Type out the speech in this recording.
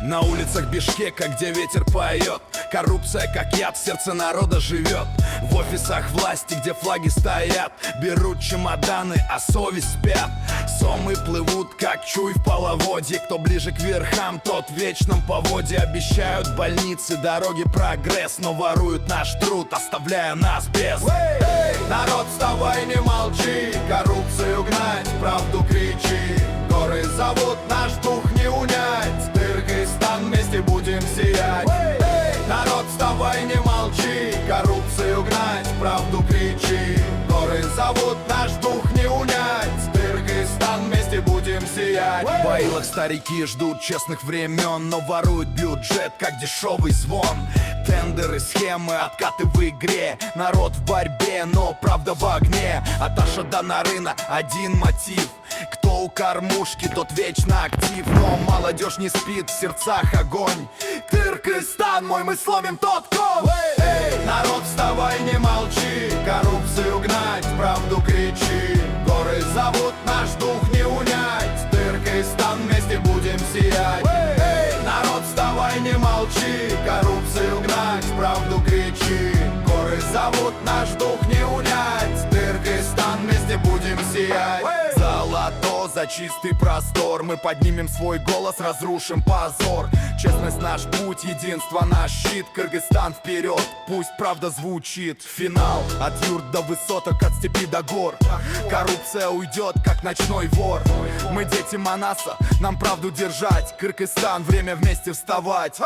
На улицах Бишкека, где ветер поет, коррупция, как яд, в сердце народа живет. В офисах власти, где флаги стоят, берут чемоданы, а совесть спят. Сомы плывут, как чуй в половодье. Кто ближе к верхам, тот в вечном поводе. Обещают больницы, дороги, прогресс, но воруют наш труд, оставляя нас без. Народ, вставай, не молчи, коррупцию гнать, правду кричи. Горы зовут, наш дух не унять, Кыргызстан, вместе будем сиять. Народ, вставай, не молчи, коррупцию гнать, правду кричи. Горы зовут, наш дух не унять, Кыргызстан, вместе будем сиять. В Баилах старики ждут честных времен, но воруют бюджет, как дешевый звон. Тендеры, схемы, откаты в игре. Народ в борьбе, но правда в огне. От Ашода на рынок один мотив: кто у кормушки, тот вечно актив. Но молодежь не спит, в сердцах огонь. Кыргызстан мой, мы сломим тот кол. Народ, вставай, не молчи, коррупцию гнать, правду кричи. Горы зовут, наш дух не унять, Кыргызстан, вместе будем сиять. Народ, вставай, не молчи, коррупцию гнать, правду кричи. Горы зовут, наш дух не унять, Кыргызстан, вместе будем сиять. Золото за чистый простор, мы поднимем свой голос, разрушим позор. Честность наш путь, единство наш щит. Кыргызстан вперед, пусть правда звучит. Финал от юрт до высоток, от степи до гор. Коррупция уйдет, как ночной вор. Мы дети Манаса, нам правду держать. Кыргызстан, время вместе вставать.